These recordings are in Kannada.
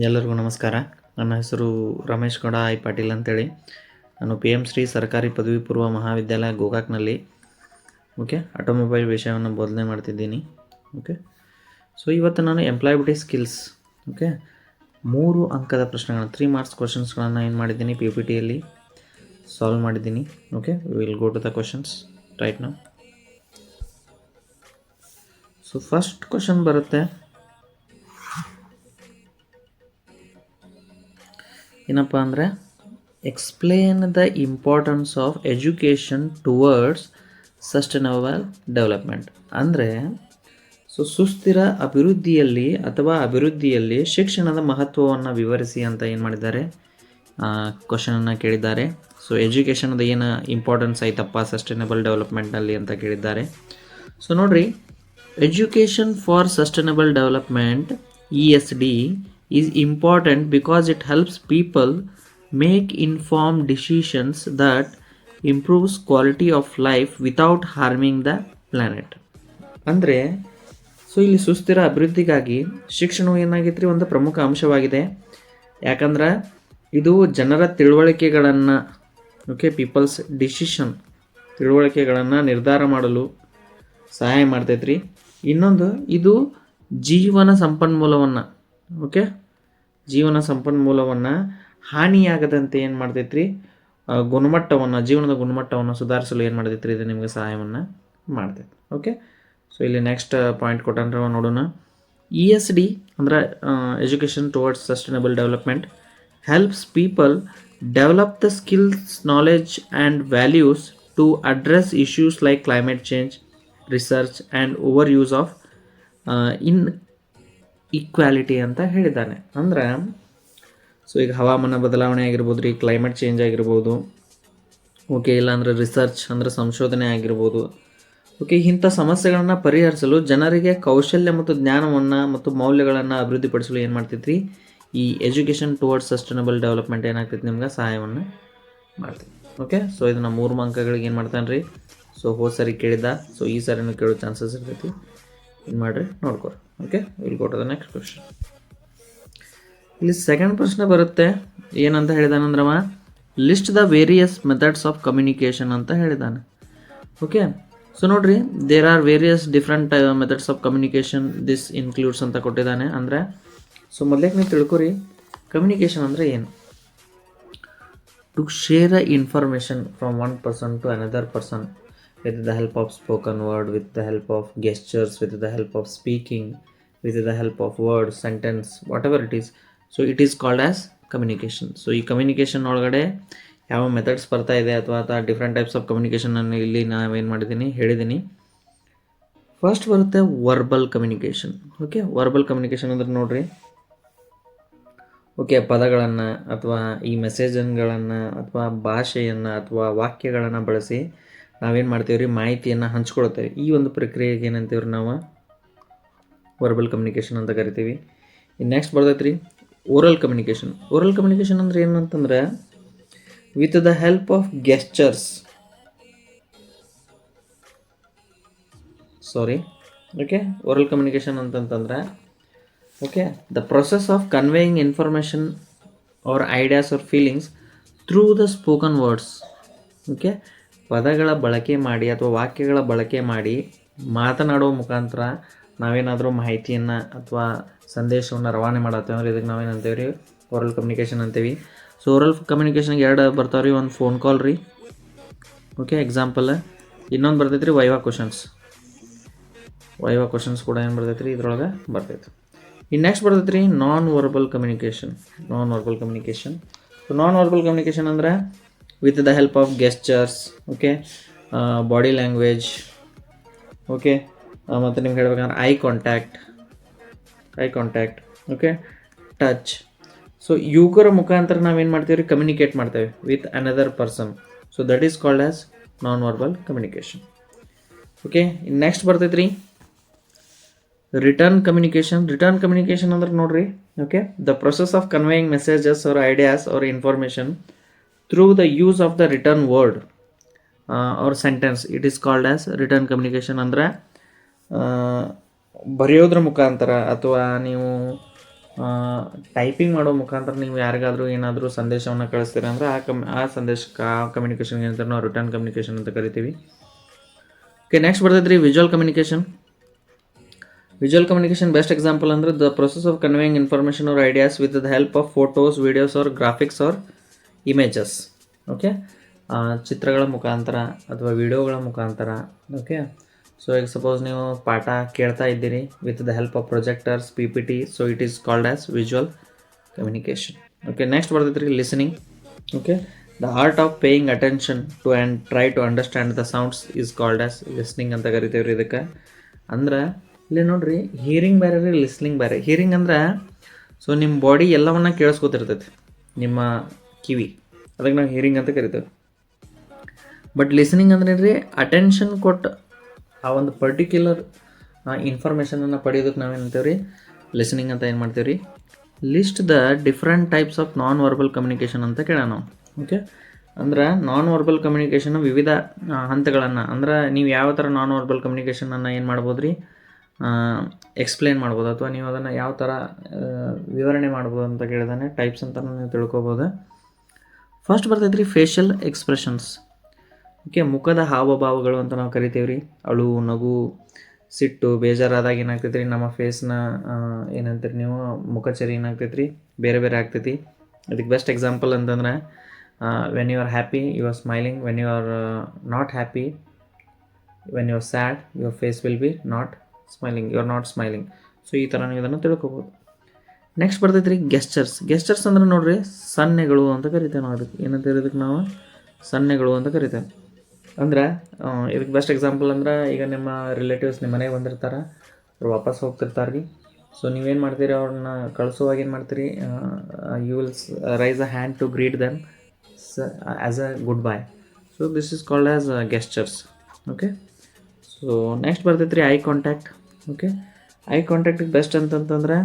ಎಲ್ಲರಿಗೂ ನಮಸ್ಕಾರ. ನನ್ನ ಹೆಸರು ರಮೇಶ್ ಗೌಡ ಐ ಪಾಟೀಲ್ ಅಂತೇಳಿ. ನಾನು ಪಿ ಎಮ್ ಶ್ರೀ ಸರ್ಕಾರಿ ಪದವಿ ಪೂರ್ವ ಮಹಾವಿದ್ಯಾಲಯ ಗೋಕಾಕ್ನಲ್ಲಿ ಆಟೋಮೊಬೈಲ್ ವಿಷಯವನ್ನು ಬೋಧನೆ ಮಾಡ್ತಿದ್ದೀನಿ. ಸೊ ಇವತ್ತು ನಾನು ಎಂಪ್ಲಾಯಬಿಲಿಟಿ ಸ್ಕಿಲ್ಸ್ 3 ಅಂಕದ ಪ್ರಶ್ನೆಗಳನ್ನು 3 ಮಾರ್ಕ್ಸ್ ಕ್ವಶನ್ಸ್ಗಳನ್ನು ಏನು ಮಾಡಿದ್ದೀನಿ ಪಿ ಪಿ ಟಿಯಲ್ಲಿ ಸಾಲ್ವ್ ಮಾಡಿದ್ದೀನಿ. Will go to the questions right now. So first question ಬರುತ್ತೆ, ಏನಪ್ಪ ಅಂದರೆ explain the importance of education towards sustainable development. ಅಂದರೆ ಸುಸ್ಥಿರ ಅಭಿವೃದ್ಧಿಯಲ್ಲಿ ಶಿಕ್ಷಣದ ಮಹತ್ವವನ್ನು ವಿವರಿಸಿ ಅಂತ ಏನು ಮಾಡಿದ್ದಾರೆ, ಕ್ವಶನನ್ನು ಕೇಳಿದ್ದಾರೆ. ಸೊ ಎಜುಕೇಷನ್ದು ಏನು ಇಂಪಾರ್ಟೆನ್ಸ್ ಐತಪ್ಪ ಸಸ್ಟೈನಬಲ್ ಡೆವಲಪ್ಮೆಂಟ್ನಲ್ಲಿ ಅಂತ ಕೇಳಿದ್ದಾರೆ. ಸೊ ನೋಡ್ರಿ, education for sustainable development ESD is important because it helps people make informed decisions that improves quality of life without harming the planet. ಅಂದರೆ ಇಲ್ಲಿ ಸುಸ್ಥಿರ ಅಭಿವೃದ್ಧಿಗಾಗಿ ಶಿಕ್ಷಣವು ಏನಾಗೈತ್ರಿ ಒಂದು ಪ್ರಮುಖ ಅಂಶವಾಗಿದೆ. ಯಾಕಂದ್ರೆ ಇದು ಜನರ ತಿಳುವಳಿಕೆಗಳನ್ನು ಪೀಪಲ್ಸ್ ಡಿಸಿಷನ್ ತಿಳುವಳಿಕೆಗಳನ್ನು ನಿರ್ಧಾರ ಮಾಡಲು ಸಹಾಯ ಮಾಡ್ತೈತ್ರಿ. ಇನ್ನೊಂದು, ಇದು ಜೀವನ ಸಂಪನ್ಮೂಲವನ್ನು ಹಾನಿಯಾಗದಂತೆ ಏನು ಮಾಡ್ತೈತ್ರಿ, ಜೀವನದ ಗುಣಮಟ್ಟವನ್ನು ಸುಧಾರಿಸಲು ಏನು ಮಾಡ್ತೈತ್ರಿ, ಇದು ನಿಮಗೆ ಸಹಾಯವನ್ನು ಮಾಡ್ತೈತೆ. ಸೊ ಇಲ್ಲಿ ನೆಕ್ಸ್ಟ್ ಪಾಯಿಂಟ್ ಕೊಟ್ಟಂದ್ರೆ ನೋಡೋಣ. ESD ಅಂದ್ರೆ education towards sustainable development helps people develop the skills, knowledge and values to address issues like climate change, research and over use of equality ಅಂತ ಹೇಳಿದ್ದಾನೆ. ಅಂದ್ರೆ ಈಗ ಹವಾಮಾನ ಬದಲಾವಣೆ ಆಗಿರ್ಬೋದು ರೀ, ಕ್ಲೈಮೇಟ್ ಚೇಂಜ್ ಆಗಿರ್ಬೋದು, ಇಲ್ಲಾಂದರೆ ರಿಸರ್ಚ್ ಅಂದರೆ ಸಂಶೋಧನೆ ಆಗಿರ್ಬೋದು. ಇಂಥ ಸಮಸ್ಯೆಗಳನ್ನು ಪರಿಹರಿಸಲು ಜನರಿಗೆ ಕೌಶಲ್ಯ ಮತ್ತು ಜ್ಞಾನವನ್ನು ಮತ್ತು ಮೌಲ್ಯಗಳನ್ನು ಅಭಿವೃದ್ಧಿಪಡಿಸಲು ಏನು ಮಾಡ್ತೈತ್ರಿ, ಈ ಎಜುಕೇಷನ್ ಟುವರ್ಡ್ಸ್ ಸಸ್ಟೈನಬಲ್ ಡೆವಲಪ್ಮೆಂಟ್ ಏನಾಗ್ತೈತಿ ನಿಮ್ಗೆ ಸಹಾಯವನ್ನು ಮಾಡ್ತೈತಿ. ಸೊ ಇದನ್ನು 3 ಅಂಕಗಳಿಗೆ ಏನು ಮಾಡ್ತಾನೆ ರೀ, ಸೊ ಹೋದ ಸರಿ ಕೇಳಿದ, ಸೊ ಈ ಸರಿನೂ ಕೇಳೋ ಚಾನ್ಸಸ್ ಇರ್ತೈತಿ. ಏನು ಮಾಡಿರಿ ನೋಡ್ಕೊರಿ. Will go to the next question. ಇಲ್ಲಿ ಸೆಕೆಂಡ್ ಪ್ರಶ್ನೆ ಬರುತ್ತೆ, ಏನಂತ ಹೇಳಿದಾನಂದ್ರವ, list the various methods of communication ಅಂತ ಹೇಳಿದ್ದಾನೆ. ಸೊ ನೋಡ್ರಿ, there are various different methods of communication, this includes ಅಂತ ಕೊಟ್ಟಿದ್ದಾನೆ. ಅಂದರೆ ಸೊ ಮೊದಲೇಗೆ ನೀವು ತಿಳ್ಕೊರಿ, ಕಮ್ಯುನಿಕೇಷನ್ ಅಂದರೆ ಏನು. To share a information from one person to another person with the help of spoken word, with the help of gestures, with the help of speaking, with the help of word, sentence, whatever it is. So it is called as communication. So ಈ ಕಮ್ಯುನಿಕೇಷನ್ ಒಳಗಡೆ ಯಾವ ಮೆಥಡ್ಸ್ ಬರ್ತಾ ಇದೆ ಅಥವಾ ಡಿಫ್ರೆಂಟ್ ಟೈಪ್ಸ್ ಆಫ್ ಕಮ್ಯುನಿಕೇಷನ್ ಅನ್ನು ಇಲ್ಲಿ ನಾವೇನು ಮಾಡಿದ್ದೀನಿ ಹೇಳಿದ್ದೀನಿ. ಫಸ್ಟ್ ಬರುತ್ತೆ ವರ್ಬಲ್ ಕಮ್ಯುನಿಕೇಷನ್. ವರ್ಬಲ್ ಕಮ್ಯುನಿಕೇಷನ್ ಅಂದ್ರೆ ನೋಡ್ರಿ, ಪದಗಳನ್ನು ಅಥವಾ ಈ ಮೆಸೇಜ್ಗಳನ್ನು ಅಥವಾ ಭಾಷೆಯನ್ನು ಅಥವಾ ವಾಕ್ಯಗಳನ್ನು ಬಳಸಿ ನಾವೇನು ಮಾಡ್ತೀವಿ ರೀ, ಮಾಹಿತಿಯನ್ನು ಹಂಚ್ಕೊಳ್ತೇವೆ. ಈ ಒಂದು ಪ್ರಕ್ರಿಯೆಗೆ ಏನಂತೀವ್ರಿ ನಾವು ವರ್ಬಲ್ ಕಮ್ಯುನಿಕೇಷನ್ ಅಂತ ಕರಿತೀವಿ. ನೆಕ್ಸ್ಟ್ ಬರ್ತೈತೆ ರೀ ಓರಲ್ ಕಮ್ಯುನಿಕೇಷನ್. ಓರಲ್ ಕಮ್ಯುನಿಕೇಷನ್ ಅಂದ್ರೆ ಏನಂತಂದ್ರೆ with the help of gestures, oral communication ಅಂತಂತಂದ್ರೆ the process of conveying information or ideas or feelings through the spoken words. ಪದಗಳ ಬಳಕೆ ಮಾಡಿ ಅಥವಾ ವಾಕ್ಯಗಳ ಬಳಕೆ ಮಾಡಿ ಮಾತನಾಡುವ ಮುಖಾಂತರ ನಾವೇನಾದರೂ ಮಾಹಿತಿಯನ್ನು ಅಥವಾ ಸಂದೇಶವನ್ನು ರವಾನೆ ಮಾಡತ್ತೇವೆ ಅಂದ್ರೆ ಇದಕ್ಕೆ ನಾವೇನಂತೇವೆ ರೀ, ಓರಲ್ ಕಮ್ಯುನಿಕೇಷನ್ ಅಂತೀವಿ. ಸೊ ಓರಲ್ ಕಮ್ಯುನಿಕೇಷನ್ಗೆ 2 ಬರ್ತಾವೆ ರೀ, ಒಂದು ಫೋನ್ ಕಾಲ್ ರೀ, ಎಕ್ಸಾಂಪಲ್. ಇನ್ನೊಂದು ಬರ್ತೈತೆ ರೀ ವೈವಾ ಕ್ವಶನ್ಸ್ ಕೂಡ ಏನು ಬರ್ತೈತೆ ರೀ ಇದ್ರೊಳಗೆ ಬರ್ತೈತೆ. ಇನ್ನು ನೆಕ್ಸ್ಟ್ ಬರ್ತೈತೆ ರೀ ನಾನ್ ವರ್ಬಲ್ ಕಮ್ಯುನಿಕೇಷನ್. ಸೊ ನಾನ್ ವರ್ಬಲ್ ಕಮ್ಯುನಿಕೇಷನ್ ಅಂದರೆ with the help of gestures, body language, ಮತ್ತು ನಿಮ್ಗೆ ಹೇಳ್ಬೇಕಂದ್ರೆ ಐ ಕಾಂಟ್ಯಾಕ್ಟ್, ಟಚ್. ಸೊ ಇವುಗಳ ಮುಖಾಂತರ ನಾವೇನು ಮಾಡ್ತೀವಿ ರೀ, ಕಮ್ಯುನಿಕೇಟ್ ಮಾಡ್ತೇವೆ with another person. So that is called as non verbal communication. Next ಬರ್ತೈತೆ ರೀ ರಿಟರ್ನ್ ಕಮ್ಯುನಿಕೇಷನ್ ಅಂದ್ರೆ ನೋಡ್ರಿ, the process of conveying messages or ideas or information through the use of the written word or sentence. It is called as written communication. ಅಂದರೆ ಬರೆಯೋದ್ರ ಮುಖಾಂತರ ಅಥವಾ ನೀವು ಟೈಪಿಂಗ್ ಮಾಡೋ ಮುಖಾಂತರ ನೀವು ಯಾರಿಗಾದರೂ ಏನಾದರೂ ಸಂದೇಶವನ್ನು ಕಳಿಸ್ತೀರ ಅಂದರೆ ಆ ಸಂದೇಶಕ್ಕೆ ಆ ಕಮ್ಯುನಿಕೇಷನ್ಗೆ ಏನಂತಾರೆ ನಾವು ರಿಟರ್ನ್ ಕಮ್ಯುನಿಕೇಷನ್ ಅಂತ ಕರಿತೀವಿ. ಓಕೆ, ನೆಕ್ಸ್ಟ್ ಬರ್ತೈತೆ ರೀ visual communication. Visual communication best example ಅಂದರೆ the process of conveying information or ideas with the help of photos, videos or graphics or images. Okay, ಚಿತ್ರಗಳ ಮುಖಾಂತರ ಅಥವಾ ವಿಡಿಯೋಗಳ ಮುಖಾಂತರ. ಓಕೆ, ಸೊ ಈಗ ಸಪೋಸ್ ನೀವು ಪಾಠ ಕೇಳ್ತಾ ಇದ್ದೀರಿ with the help of projectors, PPT, so it is called as visual communication. Okay, next ಬರ್ತೈತೆ ರೀ listening. Okay, the art of paying attention to and try to understand the sounds is called as listening ಅಂತ ಕರಿತೀವಿ ರೀ ಇದಕ್ಕೆ. ಅಂದ್ರೆ ಇಲ್ಲಿ ನೋಡ್ರಿ, ಹಿಯರಿಂಗ್ ಬೇರೆ ರೀ, ಲಿಸ್ನಿಂಗ್ ಬೇರೆ. ಹಿಯರಿಂಗ್ ಅಂದ್ರೆ ಸೊ ನಿಮ್ಮ ಬಾಡಿ ಎಲ್ಲವನ್ನ ಕೇಳಿಸ್ಕೊತಿರ್ತೈತಿ, ನಿಮ್ಮ ಕಿವಿ, ಅದಕ್ಕೆ ನಾವು ಹಿಯರಿಂಗ್ ಅಂತ ಕರಿತೇವೆ. ಬಟ್ ಲಿಸನಿಂಗ್ ಅಂದ್ರೆ ರೀ ಅಟೆನ್ಷನ್ ಕೊಟ್ಟು ಆ ಒಂದು ಪರ್ಟಿಕ್ಯುಲರ್ ಇನ್ಫಾರ್ಮೇಷನನ್ನು ಪಡೆಯೋದಕ್ಕೆ ನಾವೇನಂತೇವೆ ರೀ ಲಿಸನಿಂಗ್ ಅಂತ ಏನು ಮಾಡ್ತೇವೆ ರೀ. List the different types of non verbal communication ಅಂತ ಕೇಳೋಣ ನಾವು. ಓಕೆ, ಅಂದ್ರೆ ನಾನ್ ವರ್ಬಲ್ ಕಮ್ಯುನಿಕೇಷನ್ ವಿವಿಧ ಹಂತಗಳನ್ನು, ಅಂದ್ರೆ ನೀವು ಯಾವ ಥರ ನಾನ್ ವರ್ಬಲ್ ಕಮ್ಯುನಿಕೇಷನನ್ನು ಏನು ಮಾಡ್ಬೋದು ರೀ ಎಕ್ಸ್ಪ್ಲೇನ್ ಮಾಡ್ಬೋದು, ಅಥವಾ ನೀವು ಅದನ್ನು ಯಾವ ಥರ ವಿವರಣೆ ಮಾಡ್ಬೋದು ಅಂತ ಕೇಳಿದಾನೆ ಟೈಪ್ಸ್ ಅಂತ ನೀವು ತಿಳ್ಕೊಬೋದು. ಫಸ್ಟ್ ಬರ್ತೈತೆ ರೀ ಫೇಶಿಯಲ್ ಎಕ್ಸ್ಪ್ರೆಷನ್ಸ್. ಓಕೆ, ಮುಖದ ಹಾವಭಾವಗಳು ಅಂತ ನಾವು ಕರಿತೀವಿ ರೀ. ಅಳು, ನಗು, ಸಿಟ್ಟು, ಬೇಜಾರಾದಾಗ ಏನಾಗ್ತೈತೆ ರೀ ನಮ್ಮ ಫೇಸ್ನ ಏನಂತೀರಿ ನೀವು ಮುಖಚರಿ ಏನಾಗ್ತೈತೆ ರೀ ಬೇರೆ ಬೇರೆ ಆಗ್ತೈತಿ. ಅದಕ್ಕೆ ಬೆಸ್ಟ್ ಎಕ್ಸಾಂಪಲ್ ಅಂತಂದ್ರೆ when you are happy you are smiling, when you are not happy, when you are sad your face will be not smiling, you are not smiling. So ಈ ಥರ ನೀವು ಇದನ್ನು ತಿಳ್ಕೊಬೋದು. ನೆಕ್ಸ್ಟ್ ಬರ್ತೈತೆ ರೀ ಗೆಸ್ಚರ್ಸ್. ಗೆಸ್ಚರ್ಸ್ ಅಂದ್ರೆ ನೋಡ್ರಿ ಸನ್ನೆಗಳು ಅಂತ ಕರಿತೇವೆ ನಾವು. ಅದಕ್ಕೆ ಏನಂತ ಇದಕ್ಕೆ ನಾವು ಸನ್ನೆಗಳು ಅಂತ ಕರಿತೇವೆ. ಅಂದ್ರೆ ಇದಕ್ಕೆ ಬೆಸ್ಟ್ ಎಕ್ಸಾಂಪಲ್ ಅಂದ್ರೆ ಈಗ ನಿಮ್ಮ ರಿಲೇಟಿವ್ಸ್ ನಿಮ್ಮ ಮನೆಗೆ ಬಂದಿರ್ತಾರೆ, ಅವ್ರು ವಾಪಸ್ ಹೋಗ್ತಿರ್ತಾರೆ ರೀ. ಸೊ ನೀವೇನು ಮಾಡ್ತೀರಿ, ಅವ್ರನ್ನ ಕಳಿಸುವಾಗ ಏನು ಮಾಡ್ತೀರಿ, you will raise a hand to greet them as a goodbye. So this is called as gestures. Okay, so next ಬರ್ತೈತೆ ರೀ ಐ ಕಾಂಟ್ಯಾಕ್ಟ್. ಓಕೆ, ಐ ಕಾಂಟ್ಯಾಕ್ಟಿಗೆ ಬೆಸ್ಟ್ ಅಂತಂತಂದ್ರೆ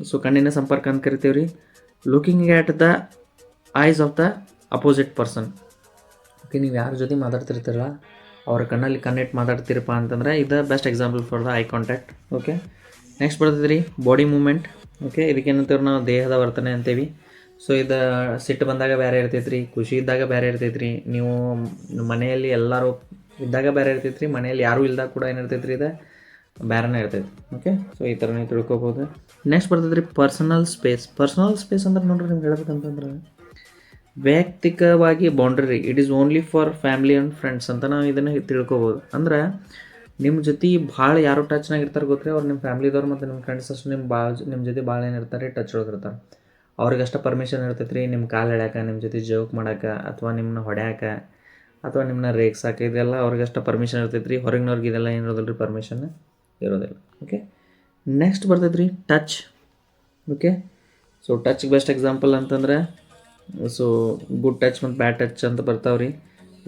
ಸೊ ಕಣ್ಣಿನ ಸಂಪರ್ಕ ಅಂತ ಕರಿತೀವಿ ರೀ. Looking at the eyes of the opposite person. Okay, ನೀವು ಯಾರ ಜೊತೆ ಮಾತಾಡ್ತಿರ್ತೀರಲ್ಲ ಅವ್ರ ಕಣ್ಣಲ್ಲಿ ಕನೆಕ್ಟ್ ಮಾತಾಡ್ತೀರಪ್ಪ ಅಂತಂದರೆ ಇದು best example for the I contact. Okay, next ಬರ್ತದೆ ರೀ ಬಾಡಿ ಮೂಮೆಂಟ್. ಓಕೆ, ಇದಕ್ಕೇನಂತೀವಿ ನಾವು ದೇಹದ ವರ್ತನೆ ಅಂತೀವಿ. ಸೊ ಇದು ಸಿಟ್ಟು ಬಂದಾಗ ಬೇರೆ ಇರ್ತೈತೆ ರೀ, ಖುಷಿ ಇದ್ದಾಗ ಬೇರೆ ಇರ್ತೈತೆ ರೀ, ನೀವು ಮನೆಯಲ್ಲಿ ಎಲ್ಲರೂ ಇದ್ದಾಗ ಬೇರೆ ಇರ್ತೈತೆ ರೀ, ಮನೆಯಲ್ಲಿ ಯಾರೂ ಇಲ್ದಾಗ ಕೂಡ ಏನಿರ್ತೈತೆ ರೀ ಇದು ಬೇರೆನೇ ಇರ್ತೈತೆ. ಓಕೆ, ಸೊ ಈ ಥರ ನೀವು ತಿಳ್ಕೊಬೋದು. ನೆಕ್ಸ್ಟ್ ಬರ್ತದೆ ರೀ ಪರ್ಸನಲ್ ಸ್ಪೇಸ್. ಪರ್ಸನಲ್ ಸ್ಪೇಸ್ ಅಂದ್ರೆ ನೋಡ್ರಿ ನಿಮ್ಗೆ ಹೇಳ್ಬೇಕಂತಂದ್ರೆ ವೈಯಕ್ತಿಕವಾಗಿ boundary, it is only for family and friends ಅಂತ ನಾವು ಇದನ್ನು ತಿಳ್ಕೊಬೋದು. ಅಂದ್ರೆ ನಿಮ್ಮ ಜೊತೆ ಭಾಳ ಯಾರು ಟಚ್ನಾಗ ಇರ್ತಾರೆ ಗೊತ್ತೇ, ಅವ್ರು ನಿಮ್ಮ ಫ್ಯಾಮಿಲಿದವ್ರು ಮತ್ತು ನಿಮ್ಮ ಫ್ರೆಂಡ್ಸ್ ಅಷ್ಟು ನಿಮ್ಮ ಜೊತೆ ಭಾಳ ಏನಿರ್ತಾರೆ ಟಚ್ ಒಳಗಿರ್ತಾರೆ. ಅವ್ರಿಗಷ್ಟು ಪರ್ಮಿಷನ್ ಇರ್ತೈತೆ ರೀ ನಿಮ್ಮ ಕಾಲು ಎಳ್ಯಾಕ, ನಿಮ್ಮ ಜೊತೆ ಜೋಕ್ ಮಾಡೋಕೆ, ಅಥವಾ ನಿಮ್ಮನ್ನ ಹೊಡ್ಯಾಕೆ, ಅಥವಾ ನಿಮ್ಮನ್ನ ರೇಗ್ಸಾಕೆ, ಇದೆಲ್ಲ ಅವ್ರಿಗಷ್ಟು ಪರ್ಮಿಷನ್ ಇರ್ತೈತೆ ರೀ. ಹೊರಗಿನವ್ರಿಗೆ ಇದೆಲ್ಲ ಏನಿರೋದಿಲ್ಲ ರೀ, ಪರ್ಮಿಷನ್ ಇರೋದಿಲ್ಲ. ಓಕೆ, ನೆಕ್ಸ್ಟ್ ಬರ್ತೈತೆ ರೀ ಟಚ್. ಓಕೆ, ಸೊ ಟಚ್ಗೆ ಬೆಸ್ಟ್ ಎಕ್ಸಾಂಪಲ್ ಅಂತಂದ್ರೆ ಸೊ ಗುಡ್ ಟಚ್ ಮತ್ತು ಬ್ಯಾಡ್ ಟಚ್ ಅಂತ ಬರ್ತಾವೆ ರೀ.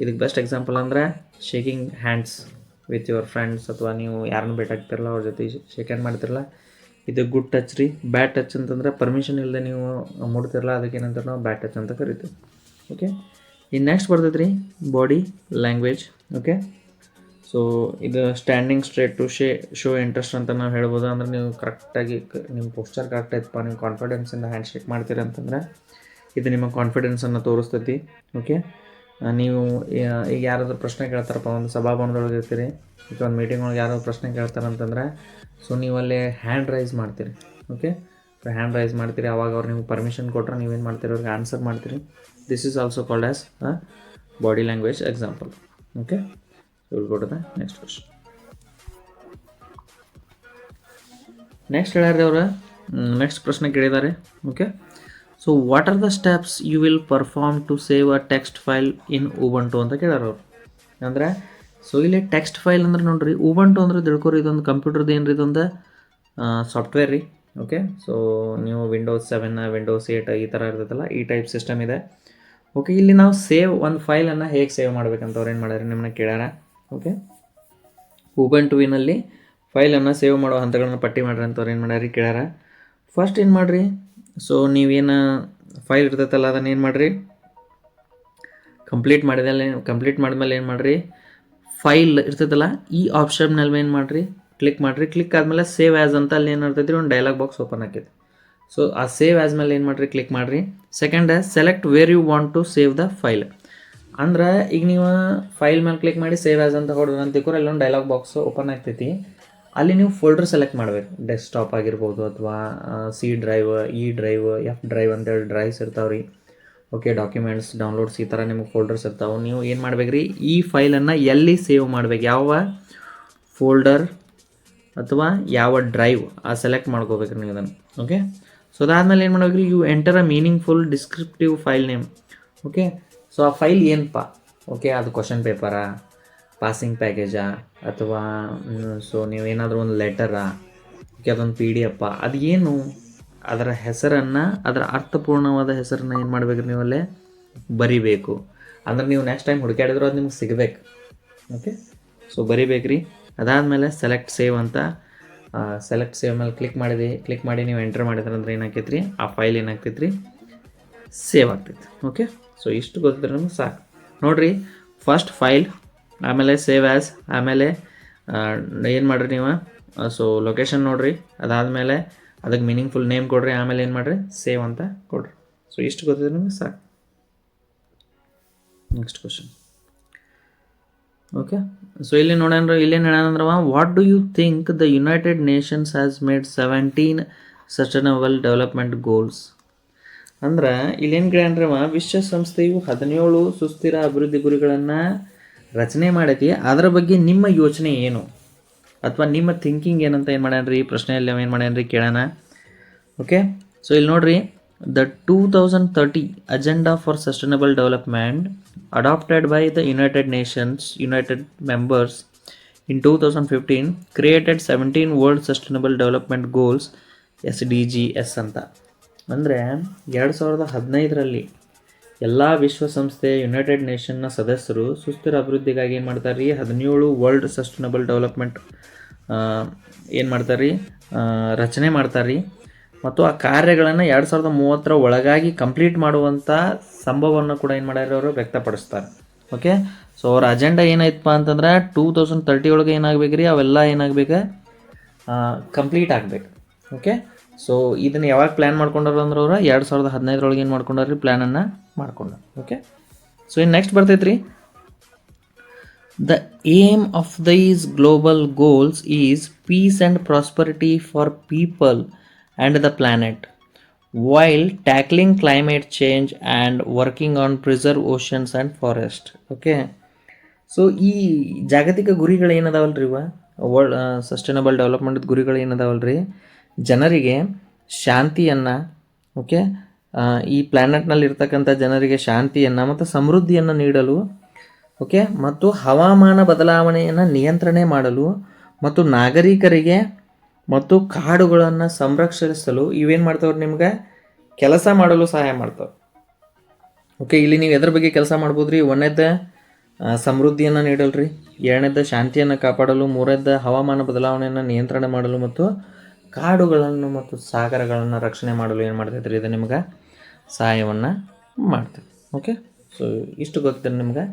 ಇದಕ್ಕೆ ಬೆಸ್ಟ್ ಎಕ್ಸಾಂಪಲ್ ಅಂದರೆ shaking hands with your friends, ಅಥವಾ ನೀವು ಯಾರನ್ನು ಭೇಟಾಗ್ತಿರಲ್ಲ ಅವ್ರ ಜೊತೆ ಶೇಕ್ ಹ್ಯಾಂಡ್ ಮಾಡ್ತಿರಲ್ಲ, ಇದು ಗುಡ್ ಟಚ್ ರೀ. ಬ್ಯಾಡ್ ಟಚ್ ಅಂತಂದರೆ ಪರ್ಮಿಷನ್ ಇಲ್ಲದೆ ನೀವು ಮುಡ್ತಿರಲ್ಲ, ಅದಕ್ಕೆ ಏನಂತಾರೆ ನಾವು ಬ್ಯಾಡ್ ಟಚ್ ಅಂತ ಕರಿತೀವಿ. ಓಕೆ, ಇನ್ನು ನೆಕ್ಸ್ಟ್ ಬರ್ತೈತೆ ರೀ ಬಾಡಿ ಲ್ಯಾಂಗ್ವೇಜ್. ಓಕೆ, ಸೊ ಇದು standing straight to show interest ಅಂತ ನಾವು ಹೇಳ್ಬೋದು. ಅಂದ್ರೆ ನೀವು ಕರೆಕ್ಟಾಗಿ ನಿಮ್ಮ ಪೋಸ್ಚರ್ ಕರೆಕ್ಟ್ ಆಯ್ತಪ್ಪ, ನೀವು ಕಾನ್ಫಿಡೆನ್ಸಿಂದ ಹ್ಯಾಂಡ್ ಶೇಕ್ ಮಾಡ್ತೀರ ಅಂತಂದ್ರೆ ಇದು ನಿಮ್ಮ ಕಾನ್ಫಿಡೆನ್ಸನ್ನು ತೋರಿಸ್ತೈತಿ. ಓಕೆ, ನೀವು ಈಗ ಯಾರಾದರೂ ಪ್ರಶ್ನೆ ಕೇಳ್ತಾರಪ್ಪ, ಒಂದು ಸಭಾಭವನದೊಳಗೆ ಇರ್ತೀರಿ, ಈಗ ಒಂದು ಮೀಟಿಂಗ್ ಒಳಗೆ ಯಾರಾದ್ರು ಪ್ರಶ್ನೆ ಕೇಳ್ತಾರಂತಂದ್ರೆ ಸೊ ನೀವು ಅಲ್ಲಿ ಹ್ಯಾಂಡ್ ರೈಸ್ ಮಾಡ್ತೀರಿ. ಓಕೆ, ಸೊ ಹ್ಯಾಂಡ್ ರೈಸ್ ಮಾಡ್ತೀರಿ, ಅವಾಗ ಅವ್ರು ನಿಮ್ಗೆ ಪರ್ಮಿಷನ್ ಕೊಟ್ಟರೆ ನೀವೇನು ಮಾಡ್ತೀರಿ, ಅವ್ರಿಗೆ ಆನ್ಸರ್ ಮಾಡ್ತೀರಿ. This is also called as body language example. Okay, so we'll go to the next question. Next ಹೇಳ್ಯಾರ ಅವರು, ನೆಕ್ಸ್ಟ್ ಪ್ರಶ್ನೆ ಕೇಳಿದ್ದಾರೆ. Okay, so what are the steps you will perform to save a text file in Ubuntu ಅಂತ ಕೇಳ್ಯಾರ ಅವರು. ಅಂದರೆ ಸೊ ಇಲ್ಲಿ ಟೆಕ್ಸ್ಟ್ ಫೈಲ್ ಅಂದ್ರೆ ನೋಡ್ರಿ, ಉಬಂಟು ಅಂದ್ರೆ ತಿಳ್ಕೊರಿ ಇದೊಂದು ಕಂಪ್ಯೂಟರ್ದು ಏನು ರೀ, ಇದೊಂದು ಸಾಫ್ಟ್ವೇರ್ ರೀ. ಓಕೆ, ಸೊ ನೀವು ವಿಂಡೋಸ್ 7 ವಿಂಡೋಸ್ 8 ಈ ಥರ ಇರ್ತೈತಲ್ಲ, ಈ ಟೈಪ್ ಸಿಸ್ಟಮ್ ಇದೆ. ಓಕೆ, ಇಲ್ಲಿ ನಾವು ಒಂದು ಫೈಲನ್ನು ಹೇಗೆ ಸೇವ್ ಮಾಡ್ಬೇಕಂತ ಅವ್ರು ಏನು ಮಾಡ್ಯಾರ ನಿಮ್ಮನ್ನ ಕೇಳ್ಯಾರ. ಓಕೆ, ಉಬಂಟುವಿನಲ್ಲಿ ಫೈಲನ್ನು ಸೇವ್ ಮಾಡೋ ಹಂತಗಳನ್ನು ಪಟ್ಟಿ ಮಾಡ್ರಿ ಅಂತ ಅವ್ರು ಏನು ಮಾಡ್ಯಾರ ಕೇಳ್ಯಾರ. ಫಸ್ಟ್ ಏನು ಮಾಡಿರಿ, ಸೊ ನೀವೇನು ಫೈಲ್ ಇರ್ತೈತಲ್ಲ ಅದನ್ನು ಏನು ಮಾಡಿರಿ, ಕಂಪ್ಲೀಟ್ ಮಾಡಿದ್ಮೇಲೆ ಏನು ಮಾಡಿರಿ, ಫೈಲ್ ಇರ್ತೈತಲ್ಲ ಈ ಆಪ್ಷನ್ನಲ್ಲಿ ಏನು ಮಾಡಿರಿ ಕ್ಲಿಕ್ ಮಾಡಿರಿ. ಕ್ಲಿಕ್ ಆದಮೇಲೆ ಸೇವ್ ಆ್ಯಸ್ ಅಂತ ಅಲ್ಲಿ ಏನು ಇರ್ತೈತಿ ಒಂದು ಡೈಲಾಗ್ ಬಾಕ್ಸ್ ಓಪನ್ ಆಕೈತಿ. ಸೊ ಆ ಸೇವ್ ಆಸ್ ಮೇಲೆ ಏನು ಮಾಡಿರಿ, ಕ್ಲಿಕ್ ಮಾಡಿರಿ. Second select where you want to save the file. ಅಂದ್ರೆ ಈಗ ನೀವು ಫೈಲ್ ಮೇಲೆ ಕ್ಲಿಕ್ ಮಾಡಿ ಸೇವ್ ಆಸ್ ಅಂತ ಹೊಡೆದ್ರೆ ಅಂತ ತಿಳ್ಕೊರೆ ಇಲ್ಲೊಂದು ಡೈಲಾಗ್ ಬಾಕ್ಸ್ ಓಪನ್ ಆಗ್ತೈತಿ. ಅಲ್ಲಿ ನೀವು ಫೋಲ್ಡರ್ ಸೆಲೆಕ್ಟ್ ಮಾಡಬೇಕು. ಡೆಸ್ಕ್ಟಾಪ್ ಆಗಿರ್ಬೋದು ಅಥವಾ C drive, E drive, F drive ಅಂತೇಳಿ ಡ್ರೈವ್ಸ್ ಇರ್ತಾವೆ ರೀ. ಓಕೆ, ಡಾಕ್ಯುಮೆಂಟ್ಸ್, ಡೌನ್ಲೋಡ್ಸ್, ಈ ಥರ ನಿಮಗೆ ಫೋಲ್ಡರ್ಸ್ ಇರ್ತಾವೆ. ನೀವು ಏನು ಮಾಡ್ಬೇಕು ರೀ, ಈ ಫೈಲನ್ನು ಎಲ್ಲಿ ಸೇವ್ ಮಾಡ್ಬೇಕು, ಯಾವ ಫೋಲ್ಡರ್ ಅಥವಾ ಯಾವ ಡ್ರೈವ್ ಆ ಸೆಲೆಕ್ಟ್ ಮಾಡ್ಕೋಬೇಕ್ರಿ ನೀವು ಅದನ್ನು. ಓಕೆ, ಸೊ ಅದಾದಮೇಲೆ ಏನು ಮಾಡ್ಬೇಕು ರೀ, you enter a meaningful descriptive file name. Okay, so ಆ ಫೈಲ್ ಏನಪ್ಪ, ಓಕೆ, ಅದು ಕ್ವಶನ್ ಪೇಪರಾ, ಪಾಸಿಂಗ್ ಪ್ಯಾಕೇಜಾ, ಅಥವಾ ಸೊ ನೀವೇನಾದರೂ ಒಂದು ಲೆಟರಾ, ಓಕೆ, ಅದೊಂದು PDF, ಅದು ಏನು, ಅದರ ಹೆಸರನ್ನು, ಅದರ ಅರ್ಥಪೂರ್ಣವಾದ ಹೆಸರನ್ನು ಏನು ಮಾಡಬೇಕು ನೀವಲ್ಲೇ ಬರಿಬೇಕು. ಅಂದ್ರೆ ನೀವು ನೆಕ್ಸ್ಟ್ ಟೈಮ್ ಹುಡುಕಾಡಿದ್ರು ಅದು ನಿಮ್ಗೆ ಸಿಗಬೇಕು. ಓಕೆ, ಸೊ ಬರಿಬೇಕ್ರಿ. ಅದಾದಮೇಲೆ ಸೆಲೆಕ್ಟ್ ಸೇವ್ ಅಂತ, ಸೆಲೆಕ್ಟ್ ಸೇವ್ ಮೇಲೆ ಕ್ಲಿಕ್ ಮಾಡಿ ನೀವು ಎಂಟರ್ ಮಾಡಿದ್ರೆ ಅಂದ್ರೆ ಏನಾಗ್ತೈತೆ ರೀ, ಆ ಫೈಲ್ ಏನಾಗ್ತೈತೆ ರೀ, ಸೇವ್ ಆಗ್ತೈತೆ. ಓಕೆ, ಸೊ ಇಷ್ಟು ಗೊತ್ತಿದ್ರೆ ನಮ್ಗೆ ಸಾಕು. ನೋಡಿರಿ, ಫಸ್ಟ್ ಫೈಲ್, ಆಮೇಲೆ ಸೇವ್ ಆ್ಯಸ್, ಆಮೇಲೆ ಏನು ಮಾಡಿರಿ ನೀವು, ಸೊ ಲೊಕೇಶನ್ ನೋಡಿರಿ, ಅದಾದಮೇಲೆ ಅದಕ್ಕೆ ಮೀನಿಂಗ್ಫುಲ್ ನೇಮ್ ಕೊಡ್ರಿ, ಆಮೇಲೆ ಏನು ಮಾಡಿರಿ, ಸೇವ್ ಅಂತ ಕೊಡ್ರಿ. ಸೊ ಇಷ್ಟು ಗೊತ್ತಿದ್ರೆ ನಮಗೆ ಸಾಕು. Next question. ಓಕೆ, ಸೊ ಇಲ್ಲಿ ನೋಡೋಣ, ಇಲ್ಲೇನು ಹೇಳೋಣ, what do you think the United Nations has made 17 sustainable development goals. ಅಂದ್ರೆ ಇಲ್ಲೇನು ಕೇಳ್ರಿ, ವಿಶ್ವಸಂಸ್ಥೆಯು 17 ಸುಸ್ಥಿರ ಅಭಿವೃದ್ಧಿ ಗುರಿಗಳನ್ನು ರಚನೆ ಮಾಡೈತಿ. ಅದರ ಬಗ್ಗೆ ನಿಮ್ಮ ಯೋಚನೆ ಏನು ಅಥವಾ ನಿಮ್ಮ ಥಿಂಕಿಂಗ್ ಏನಂತ ಏನು ಮಾಡ್ಯಾನ್ರಿ, ಈ ಪ್ರಶ್ನೆಯಲ್ಲಿ ಏನು ಮಾಡ್ಯಾನ್ರಿ ಕೇಳೋಣ. ಓಕೆ, ಸೊ ಇಲ್ಲಿ ನೋಡ್ರಿ, the 2030 agenda for sustainable development adopted by the United members in 2015 created 17 World Sustainable Development Goals SDGs ಅಂತ. ಅಂದರೆ 2015ರಲ್ಲಿ ಎಲ್ಲ ವಿಶ್ವಸಂಸ್ಥೆ ಯುನೈಟೆಡ್ ನೇಷನ್ನ ಸದಸ್ಯರು ಸುಸ್ಥಿರ ಅಭಿವೃದ್ಧಿಗಾಗಿ ಏನು ಮಾಡ್ತಾರೆ ರೀ, 17 ವರ್ಲ್ಡ್ ಸಸ್ಟೈನಬಲ್ ಡೆವಲಪ್ಮೆಂಟ್ ಏನು ಮಾಡ್ತಾರೆ ರೀ, ರಚನೆ ಮಾಡ್ತಾರೆ ರೀ. ಮತ್ತು ಆ ಕಾರ್ಯಗಳನ್ನು 2030 ಒಳಗಾಗಿ ಕಂಪ್ಲೀಟ್ ಮಾಡುವಂಥ ಸಂಭವವನ್ನು ಕೂಡ ಏನು ಮಾಡ್ಯಾರ ಅವರು ವ್ಯಕ್ತಪಡಿಸ್ತಾರೆ. ಓಕೆ, ಸೊ ಅವ್ರ ಅಜೆಂಡಾ ಏನಾಯ್ತಪ್ಪ ಅಂತಂದ್ರೆ 2030 ಒಳಗೆ ಏನಾಗಬೇಕು ರೀ, ಅವೆಲ್ಲ ಏನಾಗಬೇಕು, ಕಂಪ್ಲೀಟ್ ಆಗಬೇಕು. ಓಕೆ, ಸೊ ಇದನ್ನು ಯಾವಾಗ ಪ್ಲ್ಯಾನ್ ಮಾಡ್ಕೊಂಡಾರ ಅಂದ್ರೆ ಅವರು 2015 ಏನು ಮಾಡ್ಕೊಂಡಾರ ರೀ, ಪ್ಲ್ಯಾನನ್ನು ಮಾಡ್ಕೊಂಡಾರ. ಓಕೆ, ಸೊ ಇನ್ನು ನೆಕ್ಸ್ಟ್ ಬರ್ತೈತೆ ರೀ, the aim of these global goals is peace and prosperity for people and the planet while tackling climate change and working on preserve oceans and forest. Okay, so ಈ ಜಾಗತಿಕ ಗುರಿಗಳು ಏನದಾವಲ್ರಿ, ವರ್ಲ್ಡ್ ಸಸ್ಟೈನಬಲ್ ಡೆವಲಪ್ಮೆಂಟ್ ಗುರಿಗಳು ಏನದಾವಲ್ರಿ, ಜನರಿಗೆ ಶಾಂತಿಯನ್ನು, ಓಕೆ, ಈ ಪ್ಲ್ಯಾನೆಟ್ನಲ್ಲಿ ಇರ್ತಕ್ಕಂಥ ಜನರಿಗೆ ಶಾಂತಿಯನ್ನು ಮತ್ತು ಸಮೃದ್ಧಿಯನ್ನು ನೀಡಲು, ಓಕೆ, ಮತ್ತು ಹವಾಮಾನ ಬದಲಾವಣೆಯನ್ನು ನಿಯಂತ್ರಣೆ ಮಾಡಲು ಮತ್ತು ನಾಗರಿಕರಿಗೆ ಮತ್ತು ಕಾಡುಗಳನ್ನು ಸಂರಕ್ಷಿಸಲು ಇವೇನು ಮಾಡ್ತಾವ್ರಿ, ನಿಮ್ಗೆ ಕೆಲಸ ಮಾಡಲು ಸಹಾಯ ಮಾಡ್ತಾವೆ. ಓಕೆ, ಇಲ್ಲಿ ನೀವು ಎದ್ರ ಬಗ್ಗೆ ಕೆಲಸ ಮಾಡ್ಬೋದು ರೀ, ಒಂದನೇದ ಸಮೃದ್ಧಿಯನ್ನು ನೀಡಲ್ರಿ, ಎರಡನೇದ ಶಾಂತಿಯನ್ನು ಕಾಪಾಡಲು, ಮೂರನೇದ ಹವಾಮಾನ ಬದಲಾವಣೆಯನ್ನು ನಿಯಂತ್ರಣ ಮಾಡಲು ಮತ್ತು ಕಾಡುಗಳನ್ನು ಮತ್ತು ಸಾಗರಗಳನ್ನು ರಕ್ಷಣೆ ಮಾಡಲು ಏನು ಮಾಡ್ತೈತೆ ರೀ, ಇದು ನಿಮ್ಗೆ ಸಹಾಯವನ್ನು ಮಾಡ್ತೈತೆ. ಓಕೆ, ಸೊ ಇಷ್ಟು ಗೊತ್ತಿದೆ ನಿಮ್ಗೆ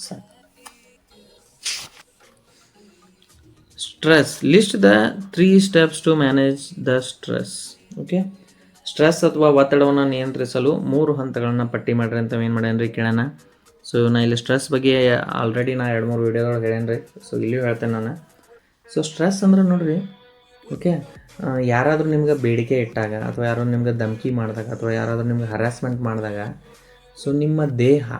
ಸಾಕು. Stress, list the 3 steps to manage the stress. Okay, stress ಅಥವಾ ಒತ್ತಡವನ್ನು ನಿಯಂತ್ರಿಸಲು 3 ಹಂತಗಳನ್ನು ಪಟ್ಟಿ ಮಾಡಿರಿ ಅಂತ ಏನು ಮಾಡ್ಯಾನ್ರಿ ಕೇಳೋಣ. ಸೊ ನಾನು ಇಲ್ಲಿ ಸ್ಟ್ರೆಸ್ ಬಗ್ಗೆ ಆಲ್ರೆಡಿ ನಾನು 2-3 ವೀಡಿಯೋದೊಳಗೆ ಹೇಳೇನ್ರಿ. ಸೊ ಇಲ್ಲಿಯೂ ಹೇಳ್ತೇನೆ ನಾನು. ಸೊ ಸ್ಟ್ರೆಸ್ ಅಂದ್ರೆ ನೋಡಿರಿ, ಓಕೆ, ಯಾರಾದರೂ ನಿಮ್ಗೆ ಬೇಡಿಕೆ ಇಟ್ಟಾಗ ಅಥವಾ ಯಾರೋ ನಿಮ್ಗೆ ಧಮಕಿ ಮಾಡಿದಾಗ ಅಥವಾ ಯಾರಾದರೂ ನಿಮ್ಗೆ ಹರಾಸ್ಮೆಂಟ್ ಮಾಡಿದಾಗ, ಸೊ ನಿಮ್ಮ ದೇಹ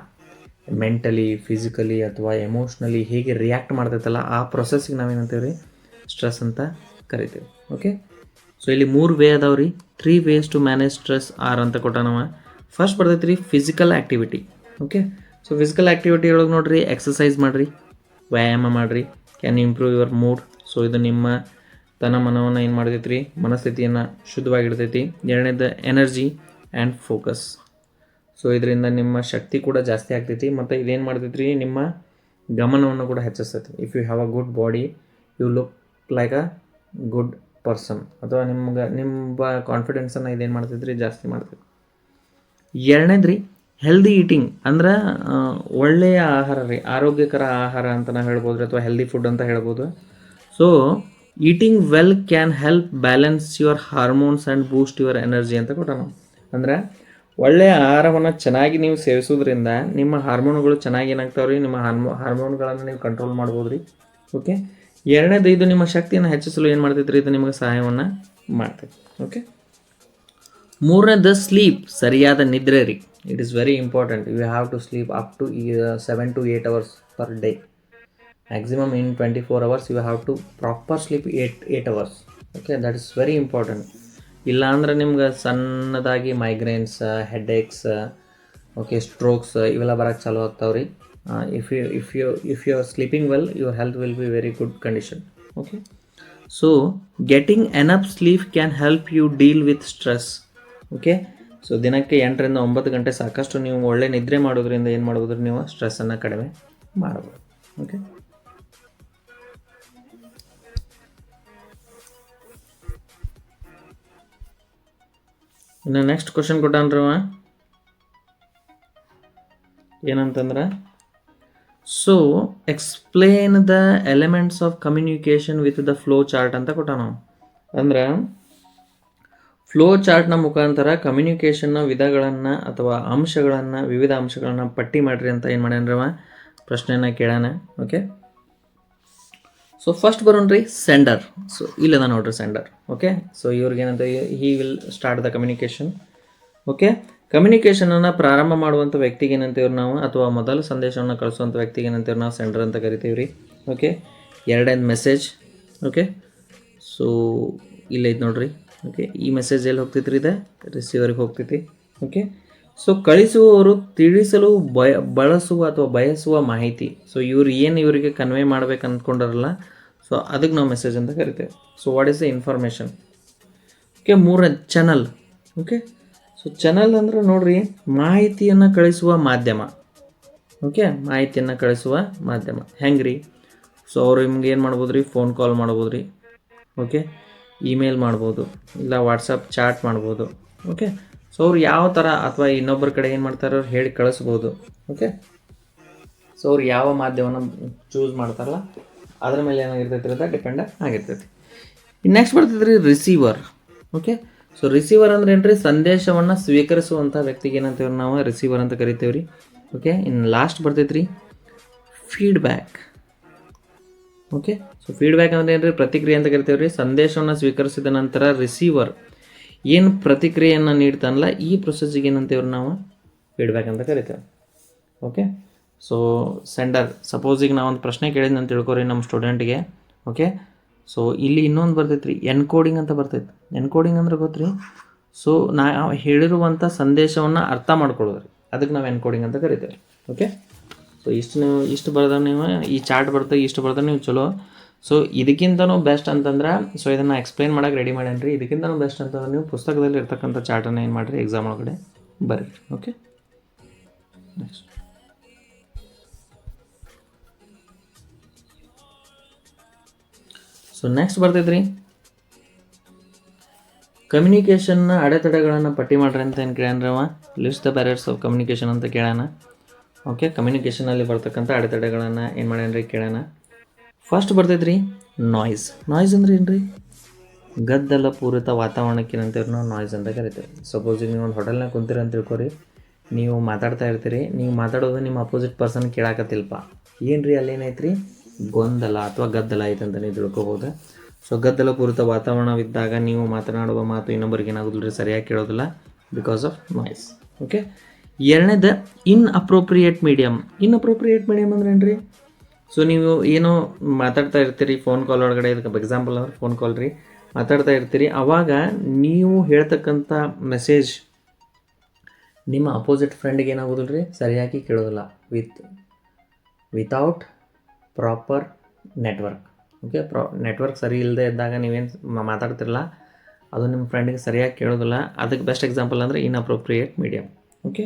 ಮೆಂಟಲಿ, ಫಿಸಿಕಲಿ ಅಥವಾ ಎಮೋಷ್ನಲಿ ಹೇಗೆ ರಿಯಾಕ್ಟ್ ಮಾಡ್ತೈತಲ್ಲ, ಆ ಪ್ರೊಸೆಸ್ಸಿಗೆ ನಾವೇನಂತೀವಿ ರೀ, ಸ್ಟ್ರೆಸ್ ಅಂತ ಕರಿತೀವಿ. ಓಕೆ, ಸೊ ಇಲ್ಲಿ 3 ವೇ ಅದಾವೆ ರೀ, 3 ways to manage stress are ಅಂತ ಕೊಟ್ಟ ನಾವು. ಫಸ್ಟ್ ಬರ್ತೈತೆ ರೀ physical activity. Okay, so physical activity ಒಳಗೆ ನೋಡಿರಿ, ಎಕ್ಸಸೈಸ್ ಮಾಡಿರಿ, ವ್ಯಾಯಾಮ ಮಾಡಿರಿ, can improve your mood. So ಇದು ನಿಮ್ಮ ಮನವನ್ನು ಏನು ಮಾಡ್ತೈತೆ ರೀ, ಮನಸ್ಥಿತಿಯನ್ನು ಶುದ್ಧವಾಗಿಡ್ತೈತಿ. ಎರಡನೇದು ಎನರ್ಜಿ ಆ್ಯಂಡ್ ಫೋಕಸ್. ಸೊ ಇದರಿಂದ ನಿಮ್ಮ ಶಕ್ತಿ ಕೂಡ ಜಾಸ್ತಿ ಆಗ್ತೈತಿ ಮತ್ತು ಇದೇನು ಮಾಡ್ತೈತಿ ರೀ, ನಿಮ್ಮ ಗಮನವನ್ನು ಕೂಡ ಹೆಚ್ಚಿಸ್ತೈತಿ. If you have a good body you look like a good person, ಅಥವಾ ನಿಮ್ಮ ಕಾನ್ಫಿಡೆನ್ಸನ್ನು ಇದೇನು ಮಾಡ್ತೈತಿ ರೀ, ಜಾಸ್ತಿ ಮಾಡ್ತೈತಿ. ಎರಡನೇದು ರೀ ಹೆಲ್ದಿ ಈಟಿಂಗ್, ಅಂದ್ರೆ ಒಳ್ಳೆಯ ಆಹಾರ ರೀ, ಆರೋಗ್ಯಕರ ಆಹಾರ ಅಂತ ನಾವು ಹೇಳ್ಬೋದು ರೀ, ಅಥವಾ ಹೆಲ್ದಿ ಫುಡ್ ಅಂತ ಹೇಳ್ಬೋದು. So eating well can help balance your hormones and Boost your energy ಅಂತ ಕೊಟ್ಟಾನ. ಅಂದ್ರೆ ಒಳ್ಳೆಯ ಆಹಾರವನ್ನು ಚೆನ್ನಾಗಿ ನೀವು ಸೇವಿಸೋದ್ರಿಂದ ನಿಮ್ಮ ಹಾರ್ಮೋನುಗಳು ಚೆನ್ನಾಗಿ ಏನಾಗ್ತಾವೆ ರೀ, ನಿಮ್ಮ ಹಾರ್ಮೋನ್ಗಳನ್ನು ನೀವು ಕಂಟ್ರೋಲ್ ಮಾಡ್ಬೋದು ರೀ. ಓಕೆ, ಎರಡನೇದು ಇದು ನಿಮ್ಮ ಶಕ್ತಿಯನ್ನು ಹೆಚ್ಚಿಸಲು ಏನು ಮಾಡ್ತೈತೆ ರೀ, ಇದು ನಿಮಗೆ ಸಹಾಯವನ್ನು ಮಾಡ್ತೈತೆ. ಓಕೆ, ಮೂರನೇದು ಸ್ಲೀಪ್, ಸರಿಯಾದ ನಿದ್ರೆ ರೀ. It is very important. You have to sleep up to 7 to 8 hours per day. Maximum in 24 hours you have to proper sleep 8 hours. Okay, that is very important. ಇಲ್ಲ ಅಂದ್ರೆ ನಿಮ್ಗೆ ಸಣ್ಣದಾಗಿ ಮೈಗ್ರೇನ್ಸ್, ಹೆಡ್ಏಕ್ಸ್, ಓಕೆ, ಸ್ಟ್ರೋಕ್ಸ್ ಇವೆಲ್ಲ ಬರೋಕ್ಕೆ ಚಾಲು ಆಗ್ತಾವೆ ರೀ. If you are sleeping well, your health will be very good condition. Okay, so getting enough sleep can help you deal with stress. Okay, so ದಿನಕ್ಕೆ 8 ರಿಂದ 9 ಗಂಟೆ ಸಾಕಷ್ಟು ನೀವು ಒಳ್ಳೆ ನಿದ್ರೆ ಮಾಡೋದ್ರಿಂದ ಏನು ಮಾಡ್ಬೋದು, ನೀವು ಸ್ಟ್ರೆಸ್ಸನ್ನು ಕಡಿಮೆ ಮಾಡ್ಬೋದು. ಓಕೆ, ಇನ್ನು ನೆಕ್ಸ್ಟ್ ಕ್ವಶನ್ ಕೊಟ್ಟಾನ್ರವ ಏನಂತಂದ್ರೆ, so explain the elements of communication with the flow chart ಅಂತ ಕೊಟ್ಟಾನ. ಅಂದ್ರೆ ಫ್ಲೋ ಚಾರ್ಟ್ನ ಮುಖಾಂತರ ಕಮ್ಯುನಿಕೇಷನ್ನ ವಿಧಗಳನ್ನು ಅಥವಾ ಅಂಶಗಳನ್ನು, ವಿವಿಧ ಅಂಶಗಳನ್ನು ಪಟ್ಟಿ ಮಾಡಿರಿ ಅಂತ ಏನು ಮಾಡ್ಯಾನ್ರವ ಪ್ರಶ್ನೆಯನ್ನು ಕೇಳಾನ. ಓಕೆ, ಸೊ ಫಸ್ಟ್ ಬರೋಣ್ರಿ ಸೆಂಡರ್. ಸೊ ಇಲ್ಲದ ನೋಡ್ರಿ ಸೆಂಡರ್. ಓಕೆ, ಸೊ ಇವ್ರಿಗೇನಂತ, he will start the communication. Okay, ಕಮ್ಯುನಿಕೇಷನನ್ನು ಪ್ರಾರಂಭ ಮಾಡುವಂಥ ವ್ಯಕ್ತಿಗೆ ಏನಂತೀವ್ರಿ ನಾವು, ಅಥವಾ ಮೊದಲ ಸಂದೇಶವನ್ನು ಕಳಿಸುವಂಥ ವ್ಯಕ್ತಿಗೆ ಏನಂತೀವ್ರಿ ನಾವು ಸೆಂಡರ್ ಅಂತ ಕರಿತೀವಿ ರೀ. ಓಕೆ, ಎರಡನೇದು ಮೆಸೇಜ್. ಓಕೆ, ಸೊ ಇಲ್ಲೈತೆ ನೋಡ್ರಿ. ಓಕೆ, ಈ ಮೆಸೇಜ್ ಎಲ್ಲಿ ಹೋಗ್ತೈತೆ ರೀ, ಇದೆ ರಿಸೀವರ್ಗೆ ಹೋಗ್ತೈತಿ. ಓಕೆ, ಸೊ ಕಳಿಸುವವರು ತಿಳಿಸಲು ಬಳಸುವ ಅಥವಾ ಬಯಸುವ ಮಾಹಿತಿ. ಸೊ ಇವ್ರು ಏನು ಇವರಿಗೆ ಕನ್ವೆ ಮಾಡ್ಬೇಕು ಅಂದ್ಕೊಂಡಾರಲ್ಲ, ಸೊ ಅದಕ್ಕೆ ನಾವು ಮೆಸೇಜ್ ಅಂತ ಕರಿತೇವೆ. So what is the information. Okay, ಮೂರನೇದು ಚಾನಲ್. ಓಕೆ, ಸೊ ಚಾನಲ್ ಅಂದ್ರೆ ನೋಡ್ರಿ, ಮಾಹಿತಿಯನ್ನು ಕಳಿಸುವ ಮಾಧ್ಯಮ. ಓಕೆ, ಮಾಹಿತಿಯನ್ನು ಕಳಿಸುವ ಮಾಧ್ಯಮ ಹೆಂಗೆ ರೀ, ಸೊ ಅವ್ರು ನಿಮ್ಗೆ ಏನು ಮಾಡ್ಬೋದು ರೀ, ಫೋನ್ ಕಾಲ್ ಮಾಡ್ಬೋದು ರೀ. ಓಕೆ, ಇಮೇಲ್ ಮಾಡ್ಬೋದು, ಇಲ್ಲ ವಾಟ್ಸಪ್ ಚಾಟ್ ಮಾಡ್ಬೋದು. ಓಕೆ, ಸೊ ಅವ್ರು ಯಾವ ಥರ ಅಥವಾ ಇನ್ನೊಬ್ಬರ ಕಡೆ ಏನು ಮಾಡ್ತಾರೆ ಅವ್ರು ಹೇಳಿ ಕಳಿಸ್ಬೋದು. ಓಕೆ, ಸೊ ಅವ್ರು ಯಾವ ಮಾಧ್ಯಮನ ಚೂಸ್ ಮಾಡ್ತಾರಲ್ಲ ಅದ್ರ ಮೇಲೆ ಏನಾಗಿರ್ತೈತಿ ಅಂತ ಡಿಪೆಂಡ್ ಆಗಿರ್ತೈತಿ. ನೆಕ್ಸ್ಟ್ ಬರ್ತೈತೆ ರೀ ರಿಸೀವರ್. ಓಕೆ, ಸೊ ರಿಸೀವರ್ ಅಂದ್ರೆ ಏನು ರೀ, ಸಂದೇಶವನ್ನು ಸ್ವೀಕರಿಸುವಂಥ ವ್ಯಕ್ತಿಗೆ ಏನಂತೀವಿ ನಾವು ರಿಸೀವರ್ ಅಂತ ಕರಿತೀವಿ ರೀ. ಓಕೆ, ಇನ್ನು ಲಾಸ್ಟ್ ಬರ್ತೈತೆ ರೀ ಫೀಡ್ಬ್ಯಾಕ್. ಓಕೆ, ಸೊ ಫೀಡ್ಬ್ಯಾಕ್ ಅಂದರೆ ಏನು ರೀ, ಪ್ರತಿಕ್ರಿಯೆ ಅಂತ ಕರಿತೀವಿ ರೀ. ಸಂದೇಶವನ್ನು ಸ್ವೀಕರಿಸಿದ ನಂತರ ರಿಸೀವರ್ ಏನು ಪ್ರತಿಕ್ರಿಯೆಯನ್ನು ನೀಡ್ತಾನಲ್ಲ, ಈ ಪ್ರೊಸೆಸ್ಸಿಗೆ ಏನಂತೀವ್ರಿ ನಾವು ಫೀಡ್ಬ್ಯಾಕ್ ಅಂತ ಕರಿತೇವೆ. ಓಕೆ, ಸೊ ಸೆಂಡರ್, ಸಪೋಸ್ ಈಗ ನಾವು ಒಂದು ಪ್ರಶ್ನೆ ಕೇಳಿದ್ನ ಅಂತ ತಿಳ್ಕೊರಿ ನಮ್ಮ ಸ್ಟೂಡೆಂಟ್ಗೆ. ಓಕೆ, ಸೊ ಇಲ್ಲಿ ಇನ್ನೊಂದು ಬರ್ತೈತೆ ರೀ ಎನ್ಕೋಡಿಂಗ್ ಅಂತ ಬರ್ತೈತೆ. ಎನ್ಕೋಡಿಂಗ್ ಅಂದ್ರೆ ಗೊತ್ತು ರೀ, ಸೊ ನಾವು ಹೇಳಿರುವಂಥ ಸಂದೇಶವನ್ನು ಅರ್ಥ ಮಾಡ್ಕೊಳ್ಳೋದು ರೀ, ಅದಕ್ಕೆ ನಾವು ಎನ್ಕೋಡಿಂಗ್ ಅಂತ ಕರಿತೇವೆ. ಓಕೆ, ಸೊ ಇಷ್ಟು ಬರ್ದಾಗ ನೀವು ಈ ಚಾರ್ಟ್ ಬರ್ತದೆ, ಇಷ್ಟು ಬರ್ದಾಗ ನೀವು ಚಲೋ. ಸೊ ಇದಕ್ಕಿಂತನೂ ಬೆಸ್ಟ್ ಅಂತಂದ್ರೆ, ಸೊ ಇದನ್ನು ಎಕ್ಸ್ಪ್ಲೈನ್ ಮಾಡೋಕೆ ರೆಡಿ ಮಾಡೇನ್ರಿ. ಇದಕ್ಕಿಂತನೂ ಬೆಸ್ಟ್ ಅಂತಂದ್ರೆ ನೀವು ಪುಸ್ತಕದಲ್ಲಿ ಇರ್ತಕ್ಕಂಥ ಚಾರ್ಟನ್ನು ಏನು ಮಾಡಿರಿ, ಎಕ್ಸಾಮ್ ಒಳಗಡೆ ಬರ್ರಿ. ಓಕೆ, ನೆಕ್ಸ್ಟ್ ಸೊ ನೆಕ್ಸ್ಟ್ ಬರ್ತೈತೆ ರೀ ಕಮ್ಯುನಿಕೇಷನ್ನ ಅಡೆತಡೆಗಳನ್ನು ಪಟ್ಟಿ ಮಾಡ್ರಿ ಅಂತ ಏನು ಕೇಳ್ಯಾನ್ರವ. List the barriers of communication ಅಂತ ಕೇಳೋಣ. ಓಕೆ, ಕಮ್ಯುನಿಕೇಷನಲ್ಲಿ ಬರ್ತಕ್ಕಂಥ ಅಡೆತಡೆಗಳನ್ನು ಏನು ಮಾಡ್ಯಾನ್ರಿ ಕೇಳೋಣ. ಫಸ್ಟ್ ಬರ್ತೈತೆ ರೀ ನಾಯ್ಸ್. ನಾಯ್ಸ್ ಅಂದ್ರೆ ಏನು ರೀ, ಗದ್ದಲ ಪೂರಿತ ವಾತಾವರಣಕ್ಕೆ ಏನಂತೀವಿ ನಾವು ನಾಯ್ಸ್ ಅಂತ ಕರಿತೀವಿ. ಸಪೋಸ್ ಈಗ ನೀವು ಒಂದು ಹೋಟೆಲ್ನಾಗ ಕುಂತೀರಿ ಅಂತ ತಿಳ್ಕೊರಿ, ನೀವು ಮಾತಾಡ್ತಾ ಇರ್ತೀರಿ, ನೀವು ಮಾತಾಡೋದು ನಿಮ್ಮ ಅಪೋಸಿಟ್ ಪರ್ಸನ್ ಕೇಳಾಕತ್ತಿಲ್ಪ, ಏನು ರೀ ಅಲ್ಲೇನೈತೆ ರೀ, ಗೊಂದಲ ಅಥವಾ ಗದ್ದಲ ಐತೆ ಅಂತ ನೀವು ತಿಳ್ಕೊಬೋದು. ಸೊ ಗದ್ದಲ ಪೂರಿತ ವಾತಾವರಣವಿದ್ದಾಗ ನೀವು ಮಾತನಾಡುವ ಮಾತು ಇನ್ನೊಬ್ಬರಿಗೆ ಏನಾಗೋದಿಲ್ಲ ರೀ, ಸರಿಯಾಗಿ ಕೇಳೋದಿಲ್ಲ, ಬಿಕಾಸ್ ಆಫ್ ನಾಯ್ಸ್. ಓಕೆ, ಎರಡನೇದು ಇನ್ಅಪ್ರೋಪ್ರಿಯೇಟ್ ಮೀಡಿಯಮ್. ಇನ್ಅಪ್ರೋಪ್ರಿಯೇಟ್ ಮೀಡಿಯಮ್ ಅಂದ್ರೆ ಏನು ರೀ, ಸೊ ನೀವು ಏನೋ ಮಾತಾಡ್ತಾ ಇರ್ತೀರಿ ಫೋನ್ ಕಾಲ್ ಒಳಗಡೆ, ಇದಕ್ಕೆ ಎಕ್ಸಾಂಪಲ್ ಅಂದ್ರೆ ಫೋನ್ ಕಾಲ್ ರೀ, ಮಾತಾಡ್ತಾ ಇರ್ತೀರಿ, ಆವಾಗ ನೀವು ಹೇಳ್ತಕ್ಕಂಥ ಮೆಸೇಜ್ ನಿಮ್ಮ ಅಪೋಸಿಟ್ ಫ್ರೆಂಡ್ಗೆ ಏನಾಗೋದಿಲ್ಲ ರೀ, ಸರಿಯಾಗಿ ಕೇಳೋದಿಲ್ಲ, without proper network. Okay, network ಸರಿ ಇಲ್ಲದೆ ಇದ್ದಾಗ ನೀವೇನು ಮಾತಾಡ್ತಿರಲ್ಲ ಅದು ನಿಮ್ಮ ಫ್ರೆಂಡಿಗೆ ಸರಿಯಾಗಿ ಕೇಳೋದಿಲ್ಲ. ಅದಕ್ಕೆ ಬೆಸ್ಟ್ ಎಕ್ಸಾಂಪಲ್ ಅಂದರೆ ಇನ್ಅಪ್ರೋಪ್ರಿಯೇಟ್ ಮೀಡಿಯಮ್. ಓಕೆ,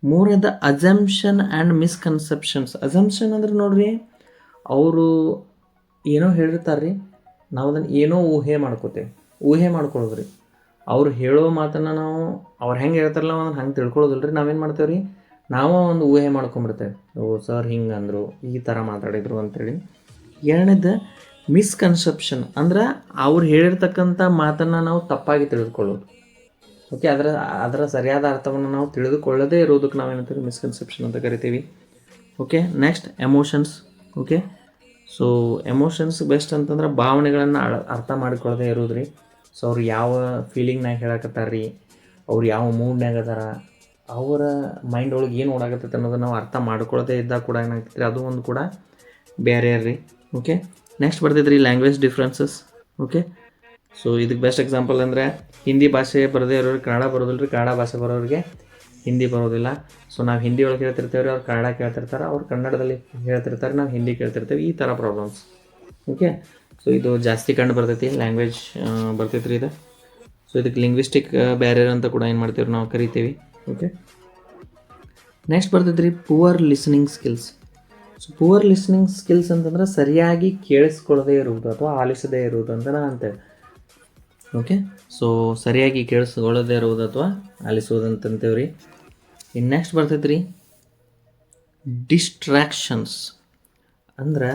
ಮೂರನೇದು ಅಸಂಪ್ಷನ್ ಆ್ಯಂಡ್ ಮಿಸ್ಕನ್ಸೆಪ್ಷನ್ಸ್. ಅಸಂಪ್ಷನ್ ಅಂದ್ರೆ ನೋಡ್ರಿ, ಅವರು ಏನೋ ಹೇಳಿರ್ತಾರೆ ರೀ, ನಾವು ಅದನ್ನು ಏನೋ ಊಹೆ ಮಾಡ್ಕೊಳ್ಳೋದು ರೀ. ಅವ್ರು ಹೇಳೋ ಮಾತನ್ನು ನಾವು ಅವ್ರು ಹೆಂಗೆ ಹೇಳ್ತಾರಲ್ಲ ಅದನ್ನು ಹಂಗೆ ತಿಳ್ಕೊಳ್ಳೋದಿಲ್ಲ ರೀ. ನಾವೇನು ಮಾಡ್ತೇವೆ ರೀ, ನಾವು ಒಂದು ಊಹೆ ಮಾಡ್ಕೊಂಬಿಡ್ತೇವೆ, ಓ ಸರ್ ಹಿಂಗೆ ಅಂದರು, ಈ ಥರ ಮಾತಾಡಿದರು ಅಂತೇಳಿ. ಎರಡನೇದು ಮಿಸ್ಕನ್ಸೆಪ್ಷನ್ ಅಂದ್ರೆ ಅವ್ರು ಹೇಳಿರ್ತಕ್ಕಂಥ ಮಾತನ್ನು ನಾವು ತಪ್ಪಾಗಿ ತಿಳಿದುಕೊಳ್ಳೋದು. ಓಕೆ, ಅದರ ಸರಿಯಾದ ಅರ್ಥವನ್ನು ನಾವು ತಿಳಿದುಕೊಳ್ಳದೇ ಇರೋದಕ್ಕೆ ನಾವೇನಂತೀವಿ ಮಿಸ್ಕನ್ಸೆಪ್ಷನ್ ಅಂತ ಕರಿತೀವಿ. Okay, next emotions. Okay, so emotions best ಅಂತಂದ್ರೆ ಭಾವನೆಗಳನ್ನು ಅರ್ಥ ಮಾಡಿಕೊಳ್ಳದೆ ಇರೋದು ರೀ. ಸೊ ಅವ್ರು ಯಾವ ಫೀಲಿಂಗ್ನಾಗ ಹೇಳಕತ್ತಾರ ರೀ, ಅವ್ರು ಯಾವ ಮೂಡ್ನಾಗ ಅದಾರ, ಅವರ ಮೈಂಡ್ ಒಳಗೆ ಏನು ಓಡಾಕತ್ತೈತೆ ಅನ್ನೋದನ್ನು ನಾವು ಅರ್ಥ ಮಾಡ್ಕೊಳ್ಳೋದೇ ಇದ್ದಾಗ ಕೂಡ ಏನಾಗ್ತೈತೆ ರೀ, ಅದು ಒಂದು ಕೂಡ ಬೇರೆ ರೀ. ಓಕೆ, ನೆಕ್ಸ್ಟ್ ಬರ್ತೈತೆ ರೀ ಲ್ಯಾಂಗ್ವೇಜ್ ಡಿಫ್ರೆನ್ಸಸ್. ಓಕೆ, ಸೊ ಇದಕ್ಕೆ ಬೆಸ್ಟ್ ಎಕ್ಸಾಂಪಲ್ ಅಂದರೆ ಹಿಂದಿ ಭಾಷೆ ಬರದೇ ಇರೋರಿಗೆ ಕನ್ನಡ ಬರೋದಿಲ್ಲ ರೀ, ಕನ್ನಡ ಭಾಷೆ ಬರೋರಿಗೆ ಹಿಂದಿ ಬರೋದಿಲ್ಲ. ಸೊ ನಾವು ಹಿಂದಿ ಒಳಗೆ ಹೇಳ್ತಿರ್ತೇವೆ ರೀ, ಅವ್ರು ಕನ್ನಡ ಕೇಳ್ತಿರ್ತಾರೆ, ಅವ್ರು ಕನ್ನಡದಲ್ಲಿ ಹೇಳ್ತಿರ್ತಾರೆ, ನಾವು ಹಿಂದಿ ಕೇಳ್ತಿರ್ತೇವೆ. ಈ ಥರ ಪ್ರಾಬ್ಲಮ್ಸ್. ಓಕೆ, ಸೊ ಇದು ಜಾಸ್ತಿ ಕಂಡು ಬರ್ತೈತಿ, ಲ್ಯಾಂಗ್ವೇಜ್ ಬರ್ತೈತೆ ರೀ ಇದು. ಸೊ ಇದಕ್ಕೆ ಲಿಂಗ್ವಿಸ್ಟಿಕ್ ಬ್ಯಾರಿಯರ್ ಅಂತ ಕೂಡ ಏನು ಮಾಡ್ತೀವಿ ನಾವು ಕರಿತೀವಿ. ಓಕೆ, ನೆಕ್ಸ್ಟ್ ಬರ್ತೈತೆ ರೀ poor listening skills. So poor listening skills ಅಂತಂದ್ರೆ ಸರಿಯಾಗಿ ಕೇಳಿಸ್ಕೊಳ್ಳದೇ ಇರುವುದು ಅಥವಾ ಆಲಿಸದೇ ಇರುವುದು ಅಂತ ನಾನು ಅಂತೇವೆ. ಓಕೆ, ಸೊ ಸರಿಯಾಗಿ ಕೇಳಿಸ್ಕೊಳ್ಳದೇ ಇರುವುದು ಅಥವಾ ಆಲಿಸುವುದು ಅಂತಂತೇವೆ ರೀ. ಇನ್ನು ನೆಕ್ಸ್ಟ್ ಬರ್ತೈತೆ ರೀ ಡಿಸ್ಟ್ರ್ಯಾಕ್ಷನ್ಸ್. ಅಂದ್ರೆ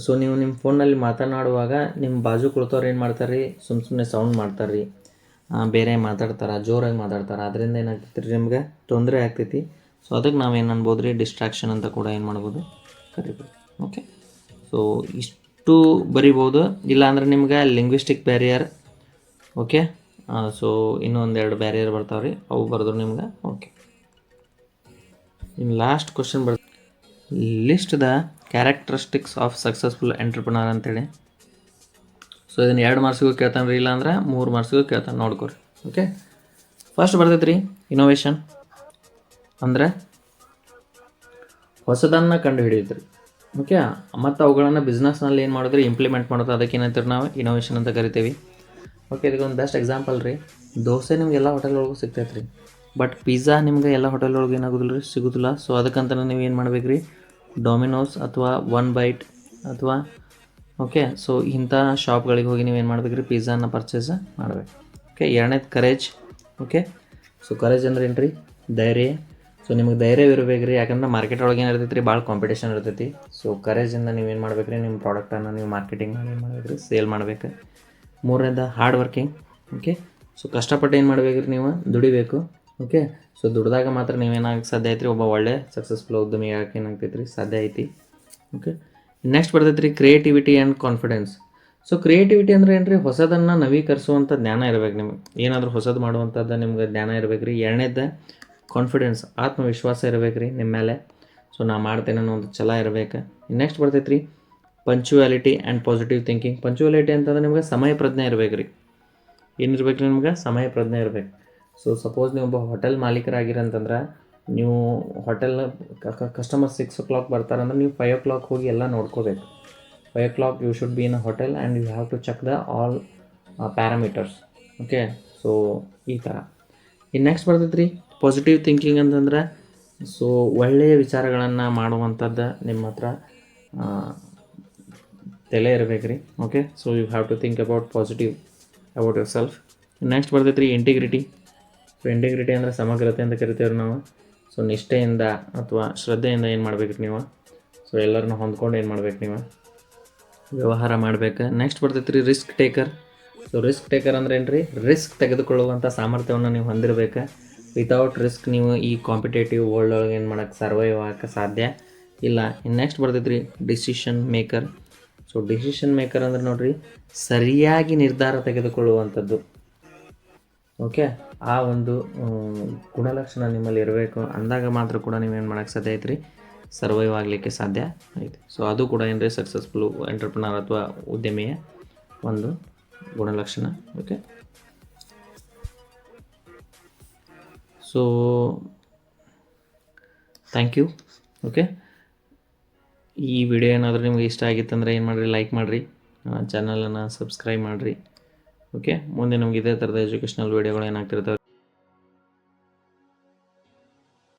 ಸೊ ನೀವು ನಿಮ್ಮ ಫೋನಲ್ಲಿ ಮಾತನಾಡುವಾಗ ನಿಮ್ಮ ಬಾಜು ಕುಳಿತವ್ರು ಏನು ಮಾಡ್ತಾರೆ ರೀ, ಸುಮ್ಮನೆ ಸೌಂಡ್ ಮಾಡ್ತಾರೆ ರೀ, ಬೇರೆ ಮಾತಾಡ್ತಾರೆ, ಜೋರಾಗಿ ಮಾತಾಡ್ತಾರೆ. ಅದರಿಂದ ಏನಾಗ್ತೈತಿ ರೀ, ನಿಮ್ಗೆ ತೊಂದರೆ ಆಗ್ತೈತಿ. ಸೊ ಅದಕ್ಕೆ ನಾವೇನು ಅನ್ಬೋದು ರೀ, ಡಿಸ್ಟ್ರಾಕ್ಷನ್ ಅಂತ ಕೂಡ ಏನು ಮಾಡ್ಬೋದು, ಕರಿಬೋದು. ಓಕೆ, ಸೊ ಇಷ್ಟು ಬರಿಬೋದು. ಇಲ್ಲಾಂದ್ರೆ ನಿಮ್ಗೆ ಲಿಂಗ್ವಿಸ್ಟಿಕ್ ಬ್ಯಾರಿಯರ್. ಓಕೆ, ಸೊ ಇನ್ನೊಂದೆರಡು ಬ್ಯಾರಿಯರ್ ಬರ್ತಾವೆ ರೀ, ಅವು ಬರೆದ್ರು ನಿಮ್ಗೆ. ಓಕೆ, ಇನ್ನು ಲಾಸ್ಟ್ ಕ್ವಶನ್ ಬರ್ತದೆ, list the characteristics of successful entrepreneur ಅಂತೇಳಿ. ಸೊ ಇದನ್ನು 2 ಮಾರ್ಕ್ಸಿಗೂ ಕೇಳ್ತಾನೆ ರೀ, ಇಲ್ಲಾಂದ್ರೆ 3 ಮಾರ್ಕ್ಸಿಗೂ ಕೇಳ್ತಾನೆ, ನೋಡ್ಕೊರಿ. ಓಕೆ, ಫಸ್ಟ್ ಬರ್ತೈತೆ ರೀ ಇನೋವೇಷನ್. ಅಂದರೆ ಹೊಸದನ್ನು ಕಂಡು ಹಿಡಿಯುತ್ತೆ ರೀ. ಓಕೆ, ಮತ್ತು ಅವುಗಳನ್ನು ಬಿಸ್ನೆಸ್ನಲ್ಲಿ ಏನು ಮಾಡಿದ್ರಿ, ಇಂಪ್ಲಿಮೆಂಟ್ ಮಾಡೋದು, ಅದಕ್ಕೆ ಏನಂತೀವಿ ನಾವು ಇನೋವೇಷನ್ ಅಂತ ಕರಿತೀವಿ. ಓಕೆ, ಇದಕ್ಕೊಂದು ಬೆಸ್ಟ್ ಎಕ್ಸಾಂಪಲ್ ರೀ, ದೋಸೆ ನಿಮ್ಗೆ ಎಲ್ಲ ಹೋಟೆಲ್ ಒಳಗೂ ಸಿಗ್ತೈತೆ ರೀ, ಬಟ್ ಪಿಜ್ಜಾ ನಿಮ್ಗೆ ಎಲ್ಲ ಹೋಟೆಲ್ ಒಳಗೆ ಏನಾಗೋದಿಲ್ಲ ರೀ, ಸಿಗೋದಿಲ್ಲ. ಸೊ ಅದಕ್ಕಂತ ನೀವು ಏನು ಮಾಡ್ಬೇಕು ರೀ, ಡೊಮಿನೋಸ್ ಅಥವಾ ಒನ್ ಬೈಟ್ ಅಥವಾ ಓಕೆ, ಸೊ ಇಂಥ ಶಾಪ್ಗಳಿಗೆ ಹೋಗಿ ನೀವು ಏನು ಮಾಡ್ಬೇಕು ರೀ, ಪಿಜ್ಜಾನ ಪರ್ಚೇಸ್ ಮಾಡಬೇಕು. ಓಕೆ, ಎರಡನೇದು ಕರೇಜ್. ಓಕೆ, ಸೊ ಕರೇಜ್ ಅಂದ್ರೆ ಏನು ರೀ, ಧೈರ್ಯ. ಸೊ ನಿಮಗೆ ಧೈರ್ಯ ಇರಬೇಕು ರೀ, ಯಾಕಂದ್ರೆ ಮಾರ್ಕೆಟ್ ಒಳಗೆ ಏನು ಇರ್ತೈತೆ ರೀ, ಭಾಳ ಕಾಂಪಿಟೇಷನ್ ಇರ್ತೈತಿ. ಸೊ ಕರೇಜಿಂದ ನೀವೇನು ಮಾಡ್ಬೇಕು ರೀ, ನಿಮ್ಮ ಪ್ರಾಡಕ್ಟನ್ನು ನೀವು ಮಾರ್ಕೆಟಿಂಗ್ ಏನು ಮಾಡ್ಬೇಕು ರೀ, ಸೇಲ್ ಮಾಡಬೇಕು. ಮೂರನೇದು ಹಾರ್ಡ್ ವರ್ಕಿಂಗ್. ಓಕೆ, ಸೊ ಕಷ್ಟಪಟ್ಟು ಏನು ಮಾಡ್ಬೇಕು ರೀ, ನೀವು ದುಡಿಬೇಕು. ಓಕೆ, ಸೊ ದುಡ್ದಾಗ ಮಾತ್ರ ನೀವೇನಾಗಕ್ಕೆ ಸಾಧ್ಯ ಐತ್ರಿ, ಒಬ್ಬ ಒಳ್ಳೆ ಸಕ್ಸಸ್ಫುಲ್ ಉದ್ಯಮಿ ಆಗಕ್ಕೆ ಏನಾಗ್ತೈತೆ ರೀ, ಸಾಧ್ಯ ಐತಿ. ಓಕೆ, ನೆಕ್ಸ್ಟ್ ಬರ್ತೈತೆ ರೀ creativity and confidence. So creativity ಅಂದರೆ ಏನು ರೀ, ಹೊಸದನ್ನು ನವೀಕರಿಸುವಂಥ ಜ್ಞಾನ ಇರಬೇಕು ನಿಮಗೆ, ಏನಾದರೂ ಹೊಸದು ಮಾಡುವಂಥದ್ದು ನಿಮ್ಗೆ ಜ್ಞಾನ ಇರಬೇಕು ರೀ. ಎರಡನೇದು ಕಾನ್ಫಿಡೆನ್ಸ್, ಆತ್ಮವಿಶ್ವಾಸ ಇರಬೇಕು ರೀ ನಿಮ್ಮ ಮೇಲೆ. ಸೊ ನಾ ಮಾಡ್ತೇನೆ ಅನ್ನೋ ಒಂದು ಛಲ ಇರಬೇಕು. ನೆಕ್ಸ್ಟ್ ಬರ್ತೈತೆ ರೀ punctuality and positive thinking. Punctuality ಅಂತಂದ್ರೆ ನಿಮ್ಗೆ ಸಮಯ ಪ್ರಜ್ಞೆ ಇರಬೇಕು ರೀ. ಏನಿರ್ಬೇಕು ರೀ, ನಿಮ್ಗೆ ಸಮಯ ಪ್ರಜ್ಞೆ ಇರಬೇಕು. ಸೊ ಸಪೋಸ್ ನೀವು ಒಬ್ಬ ಹೋಟೆಲ್ ಮಾಲೀಕರಾಗಿರಂತಂದ್ರೆ, ನೀವು ಹೋಟೆಲ್ ಕಸ್ಟಮರ್ 6 o'clock ಬರ್ತಾರಂದ್ರೆ ನೀವು 5 o'clock ಹೋಗಿ ಎಲ್ಲ ನೋಡ್ಕೋಬೇಕು. 5 o'clock you should be in a hotel and you have to check the all parameters. Okay, so ಈ ಥರ. ಇನ್ನು ನೆಕ್ಸ್ಟ್ ಬರ್ತೈತೆ ರೀ ಪಾಸಿಟಿವ್ ಥಿಂಕಿಂಗ್ ಅಂತಂದ್ರೆ, ಸೊ ಒಳ್ಳೆಯ ವಿಚಾರಗಳನ್ನು ಮಾಡುವಂಥದ್ದು ನಿಮ್ಮ ಹತ್ರ ತಲೆ ಇರಬೇಕು ರೀ. Okay, so you have to think about positive about your self. Next ಬರ್ತೈತೆ ರೀ ಇಂಟಿಗ್ರಿಟಿ. ಸೊ ಇಂಟಿಗ್ರಿಟಿ ಅಂದರೆ ಸಮಗ್ರತೆ ಅಂತ ಕರಿತೇವೆ ನಾವು. ಸೊ ನಿಷ್ಠೆಯಿಂದ ಅಥವಾ ಶ್ರದ್ಧೆಯಿಂದ ಏನು ಮಾಡ್ಬೇಕು ನೀವು, ಸೊ ಎಲ್ಲರನ್ನ ಹೊಂದ್ಕೊಂಡು ಏನು ಮಾಡ್ಬೇಕು ನೀವು ವ್ಯವಹಾರ ಮಾಡ್ಬೇಕು. ನೆಕ್ಸ್ಟ್ ಬರ್ತೈತೆ ರೀ risk taker. So risk taker ಅಂದರೆ ಏನು ರೀ, ರಿಸ್ಕ್ ತೆಗೆದುಕೊಳ್ಳುವಂಥ ಸಾಮರ್ಥ್ಯವನ್ನು ನೀವು ಹೊಂದಿರಬೇಕು. ವಿತೌಟ್ ರಿಸ್ಕ್ ನೀವು ಈ ಕಾಂಪಿಟೇಟಿವ್ ವರ್ಲ್ಡ್ ಒಳಗೆ ಏನು ಮಾಡೋಕ್ಕೆ ಸರ್ವೈವ್ ಆಗೋಕ್ಕೆ ಸಾಧ್ಯ ಇಲ್ಲ. ಇನ್ನು ನೆಕ್ಸ್ಟ್ ಬರ್ತೈತೆ ರೀ decision maker. So decision maker ಅಂದರೆ ನೋಡಿರಿ, ಸರಿಯಾಗಿ ನಿರ್ಧಾರ ತೆಗೆದುಕೊಳ್ಳುವಂಥದ್ದು. ಓಕೆ, ಆ ಒಂದು ಗುಣಲಕ್ಷಣ ನಿಮ್ಮಲ್ಲಿ ಇರಬೇಕು. ಅಂದಾಗ ಮಾತ್ರ ಕೂಡ ನೀವೇನು ಮಾಡೋಕ್ಕೆ ಸಾಧ್ಯ ಐತೆ ರೀ, ಸರ್ವೈವ್ ಆಗಲಿಕ್ಕೆ ಸಾಧ್ಯ ಐತೆ. ಸೊ ಅದು ಕೂಡ ಏನು ರೀ ಸಕ್ಸಸ್ಫುಲ್ ಎಂಟರ್ಪ್ರಿನರ್ ಅಥವಾ ಉದ್ಯಮಿಯ ಒಂದು ಗುಣಲಕ್ಷಣ. Okay, so thank you. Okay, ಈ ವಿಡಿಯೋ ಏನಾದರೂ ನಿಮಗೆ ಇಷ್ಟ ಆಗಿತ್ತಂದರೆ ಏನು ಮಾಡಿರಿ, ಲೈಕ್ ಮಾಡಿರಿ, ಚಾನಲನ್ನು ಸಬ್ಸ್ಕ್ರೈಬ್ ಮಾಡಿರಿ. ಓಕೆ, ಮುಂದೆ ನಮಗೆ ಇದೇ ಥರದ ಎಜುಕೇಷ್ನಲ್ ವೀಡಿಯೋಗಳು ಏನಾಗ್ತಿರ್ತವೆ